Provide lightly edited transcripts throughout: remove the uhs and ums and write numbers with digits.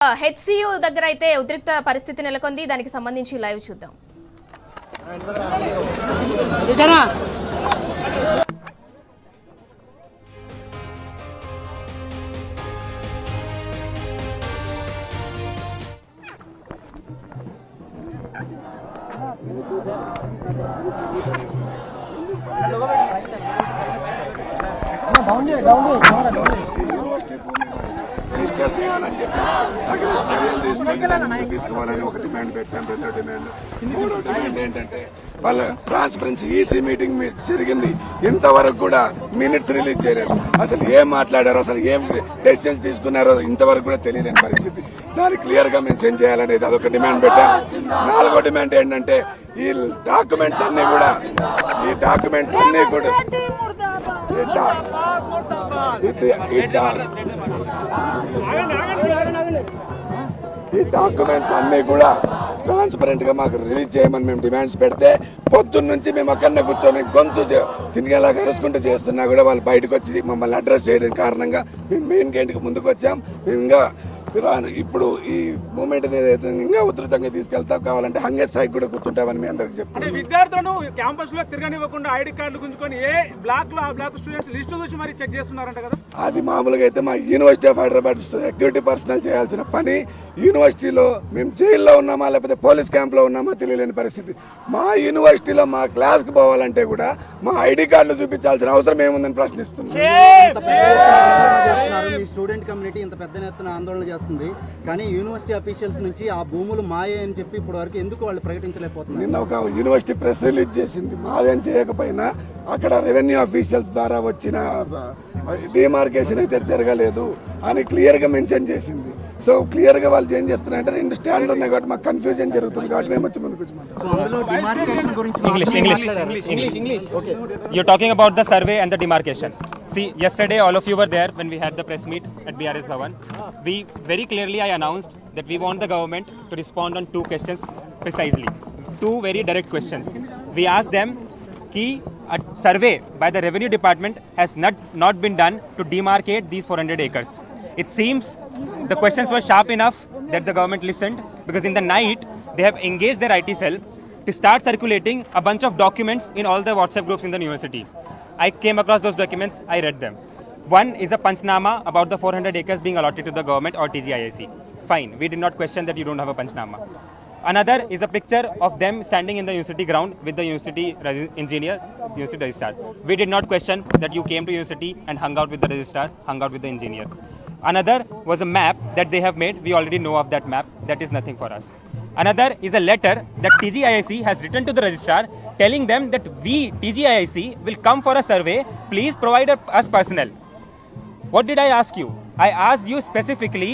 HCU దగ్గర అయితే ఉద్రిక్త పరిస్థితి నెలకొంది. దానికి సంబంధించి లైవ్ చూద్దాం. రిజిస్టర్ చేయాలని చెప్పి తగిన చర్యలు తీసుకోవాలని ఒక డిమాండ్ పెట్టాం. రెండో డిమాండ్. మూడో డిమాండ్ ఏంటంటే వాళ్ళ ట్రాన్స్పరెన్సీ ఈసీ మీటింగ్ జరిగింది, ఇంతవరకు కూడా మినిట్స్ రిలీజ్ చేయలేదు. అసలు ఏం మాట్లాడారో, అసలు ఏం డెసిషన్స్ తీసుకున్నారో ఇంతవరకు కూడా తెలియలేని పరిస్థితి. దాన్ని క్లియర్ గా మెన్షన్ చేయాలనేది అదొక డిమాండ్ పెట్టాం. నాలుగో డిమాండ్ ఏంటంటే ఈ డాక్యుమెంట్స్ అన్ని కూడా ఈ డాక్యుమెంట్స్ అన్ని కూడా ట్రాన్స్పరెంట్ గా మాకు రిలీజ్ చేయమని మేము డిమాండ్స్ పెడితే పొద్దున్న నుంచి మేము అక్కడనే కూర్చొని గొంతు చిన్నగా కరుచుకుంటూ చేస్తున్నా కూడా వాళ్ళు బయటకు వచ్చి మమ్మల్ని అడ్రస్ చేయడం కారణంగా మేము మెయిన్ గేట్కి ముందుకు వచ్చాం. మేము ఇంకా ఇప్పుడు ఈ మూమెంట్ అనేది ఇంకా ఉధృతంగా తీసుకెళ్తాం. కావాలంటే హంగర్ స్ట్రైక్ కూడా కూర్చుంటామని మీ అందరికి చెప్తాం. విద్యార్థులను క్యాంపస్ లో తిరగనివ్వకుండా ఐడి కార్డులు గుంజుకొని ఏ బ్లాక్ లో ఆ బ్లాక్ స్టూడెంట్స్ లిస్టు చూసి మరి చెక్ చేస్తున్నారంట కదా. అది మామూలుగా అయితే మా university of Hyderabad security personal చేయాల్సిన పని. యూనివర్సిటీలో మేము జైల్లో ఉన్నామా లేకపోతే పోలీస్ క్యాంప్ లో ఉన్నామా తెలియలేని పరిస్థితి. మా యూనివర్సిటీలో మా క్లాస్ కి పోవాలంటే కూడా మా ఐడి కార్డులు చూపించాల్సిన అవసరం ఏముందని ప్రశ్నిస్తున్నాం. స్టూడెంట్ కమ్యూనిటీ ఇంత పెద్ద ఎత్తున ఆందోళన చేస్తుంది, కానీ యూనివర్సిటీ అఫీషియల్స్ నుంచి ఆ భూములు మాయే అని చెప్పి ఇప్పటి వరకు ఎందుకు వాళ్ళు ప్రకటించలేకపోతున్నారు? నిన్న ఒక యూనివర్సిటీ ప్రెస్ రిలీజ్ చేసింది. మావేం చేయకపోయినా అక్కడ రెవెన్యూ అఫీషియల్స్ ద్వారా వచ్చిన డిమార్కేషన్ అయితే జరగలేదు అని క్లియర్ గా మెన్షన్ చేసింది. సో క్లియర్ గా వాళ్ళు ఏం చెప్తున్నారంటే రెండు స్టాండ్లు ఉన్నాయి కాబట్టి మాకు కన్ఫ్యూజన్ జరుగుతుంది కాబట్టి మేము వచ్చి ముందుకు You're talking about the survey and the demarcation. See, yesterday all of you were there when we had the press meet at BRS Bhavan. We very clearly I announced that we want the government to respond on two questions precisely. Two very direct questions. We asked them कि a survey by the revenue department has not been done to demarcate these 400 acres. It seems the questions were sharp enough that the government listened, because in the night they have engaged their IT cell to start circulating a bunch of documents in all the WhatsApp groups in the university. I came across those documents, I read them. One is a Panchnama about the 400 acres being allotted to the government or TGIAC. Fine, we did not question that you don't have a Panchnama. Another is a picture of them standing in the university ground with the university engineer, university registrar. We did not question that you came to university and hung out with the registrar, hung out with the engineer. Another was a map that they have made. We already know of that map. That is nothing for us. Another is a letter that TGIAC has written to the registrar telling them that we, TGIAC, will come for a survey. Please provide us personnel. What did I ask you? I asked you specifically,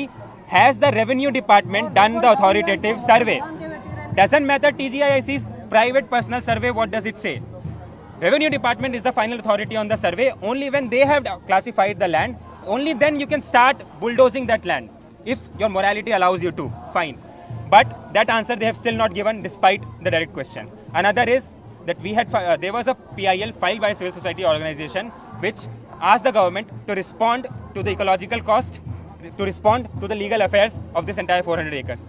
has the revenue department done the authoritative survey? Doesn't matter TGIAC's private personal survey, what does it say? Revenue department is the final authority on the survey. Only when they have classified the land, only then you can start bulldozing that land. If your morality allows you to, fine. But that answer they have still not given despite the direct question. Another is that we had there was a PIL filed by a civil society organization which asked the government to respond to the ecological cost, to respond to the legal affairs of this entire 400 acres.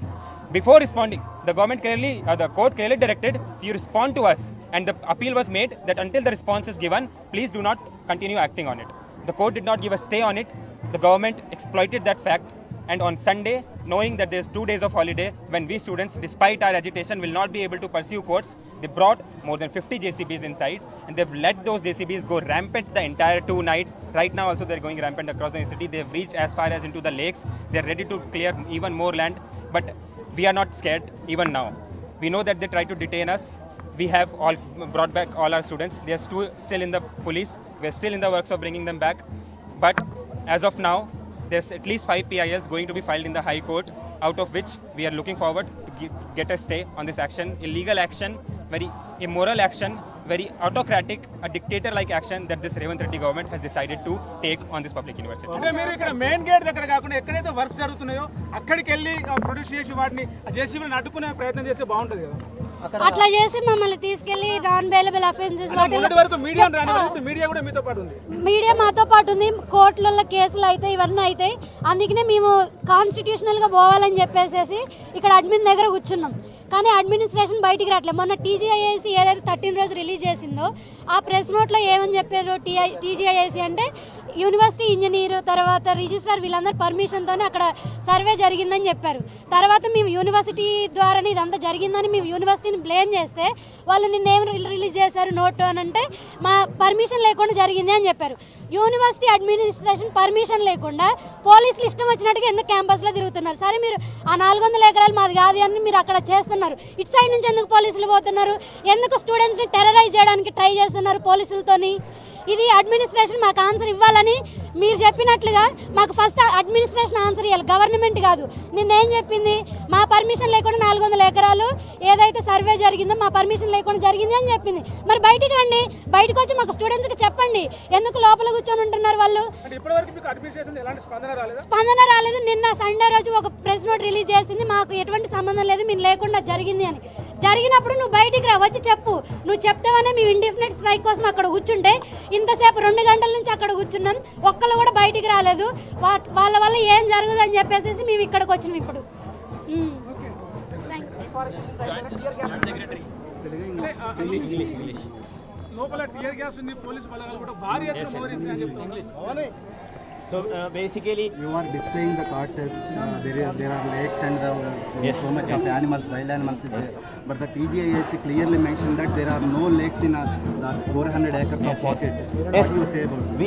Before responding, the government clearly, the court clearly directed you respond to us, and the appeal was made that until the response is given, please do not continue acting on it. The court did not give a stay on it. The government exploited that fact, and on Sunday, knowing that there's 2 days of holiday, when we students, despite our agitation, will not be able to pursue courts, they brought more than 50 JCBs inside, and they've let those JCBs go rampant the entire 2 nights. Right now also they're going rampant across the city. They've reached as far as into the lakes. They're ready to clear even more land, but we are not scared even now. We know that they try to detain us. We have all brought back all our students. They are still in the police. We're still in the works of bringing them back. But as of now, there's at least 5 PILs going to be filed in the High Court, out of which we are looking forward to get a stay on this action. Illegal action, very immoral action, very autocratic, a dictator-like action that this Revanth Reddy government has decided to take on this public university. అంటే మీరు ఇక్కడ main gate దగ్గర కాకుండా ఎక్కడైతే work జరుగుతున్నాయో అక్కడికి వెళ్ళి produce చేసి వాటిని జేసీబీని అడ్డుకునే ప్రయత్నం చేస్తే బాగుంటుంది కదా. అట్లా చేసి మమ్మల్ని తీసుకెళ్లి నాన్ బెయిలబుల్ అఫెన్సెస్ మొన్నటి వరకు మీడియా రాని వరకు మీడియా కూడా మీతో పాటు ఉంది. మీడియా మాతో పాటు ఉంది. కోర్టులలో కేసులు అయితే ఇవన్నీ అయితే అందుకనే మేము కాన్స్టిట్యూషనల్ గా పోవాలని చెప్పేసి ఇక్కడ అడ్మిన్ దగ్గర కూర్చున్నాం. కానీ అడ్మినిస్ట్రేషన్ బయటికి రావట్లేదు. మొన్న టీజీఐఐసి ఏదైతే 13 రోజు రిలీజ్ చేసిందో ఆ ప్రెస్ నోట్లో ఏమని చెప్పారు టీజీఐఐసి అంటే యూనివర్సిటీ ఇంజనీర్ తర్వాత రిజిస్ట్రార్ వీళ్ళందరూ పర్మిషన్తోనే అక్కడ సర్వే జరిగిందని చెప్పారు. తర్వాత మేము యూనివర్సిటీ ద్వారానే ఇదంతా జరిగిందని మేము యూనివర్సిటీని బ్లేమ్ చేస్తే వాళ్ళు నిన్నేం రిలీజ్ చేశారు నోటు అని అంటే మా పర్మిషన్ లేకుండా జరిగింది అని చెప్పారు. యూనివర్సిటీ అడ్మినిస్ట్రేషన్ పర్మిషన్ లేకుండా పోలీసులు ఇష్టం వచ్చినట్టుగా ఎందుకు క్యాంపస్లో తిరుగుతున్నారు? సరే మీరు ఆ 400 ఎకరాలు మాది కాదు అని మీరు అక్కడ చేస్తున్నారు. ఇటు సైడ్ నుంచి ఎందుకు పోలీసులు పోతున్నారు? ఎందుకు స్టూడెంట్స్ని టెర్రరైజ్ చేయడానికి ట్రై చేస్తున్నారు పోలీసులతోని? ఇది అడ్మినిస్ట్రేషన్ మాకు ఆన్సర్ ఇవ్వాలని మీరు చెప్పినట్లుగా మాకు ఫస్ట్ అడ్మినిస్ట్రేషన్ ఆన్సర్ ఇవ్వాలి, గవర్నమెంట్ కాదు. నిన్నేం చెప్పింది? మా పర్మిషన్ లేకుండా 400 ఎకరాలు ఏదైతే సర్వే జరిగిందో మా పర్మిషన్ లేకుండా జరిగింది అని చెప్పింది. మరి బయటికి రండి, బయటకు వచ్చి మాకు స్టూడెంట్స్కి చెప్పండి. ఎందుకు లోపల కూర్చొని ఉంటున్నారు వాళ్ళు? స్పందన రాలేదు. నిన్న సండే రోజు ఒక ప్రెస్ నోట్ రిలీజ్ చేసింది, మాకు ఎటువంటి సంబంధం లేదు, మేము లేకుండా జరిగింది అని. జరిగినప్పుడు నువ్వు బయటికి రా, వచ్చి చెప్పు. నువ్వు చెప్తావనే మేము ఇండిఫినెట్ స్ట్రైక్ కోసం అక్కడ కూర్చుంటే ఇంతసేపు 2 గంటల నుంచి అక్కడ కూర్చున్నాం, ఒక్కళ్ళు కూడా బయటికి రాలేదు. వాళ్ళ వల్ల ఏం జరగదు అని చెప్పేసి మేము ఇక్కడికి వచ్చినాం ఇప్పుడు. లోపల టియర్ గ్యాస్ ఉంది, పోలీసు బలగాలు కూడా భారీ ఎత్తున మోహరించారు అని చెప్తున్నారు. So basically, you are displaying the cards as there are lakes and so much of animals, wild animals is there. But the TGIAC clearly mentioned that there are no lakes in the 400 acres of pocket. What do you say about it?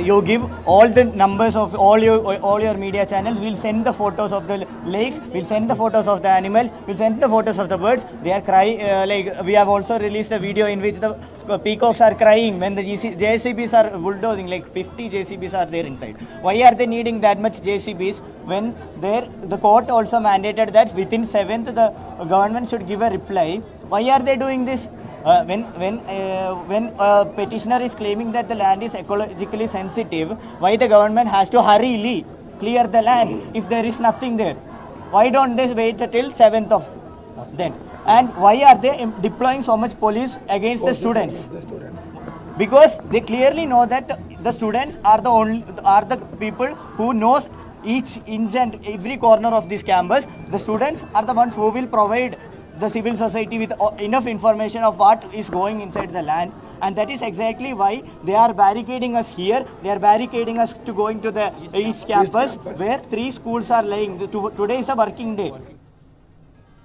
you give all the numbers of all your media channels. We'll send the photos of the lakes. We'll send the photos of the animals. We'll send the photos of the birds. They are crying. Like we have also released a video in which the peacocks are crying when the JCBs are bulldozing. Like 50 JCBs are there inside. Why are they needing that much JCBs when the court also mandated that within 7th the government should give a reply? Why are they doing this? When a petitioner is claiming that the land is ecologically sensitive, why the government has to hurriedly clear the land if there is nothing there? Why don't they wait till 7th of then? And why are they deploying so much police against the students? Because they clearly know that the students are the people who knows each inch and every corner of this campus. The students are the ones who will provide the civil society with enough information of what is going inside the land, and that is exactly why they are barricading us here. They are barricading us to going to the East Campus where 3 schools are laying. Today is a working day.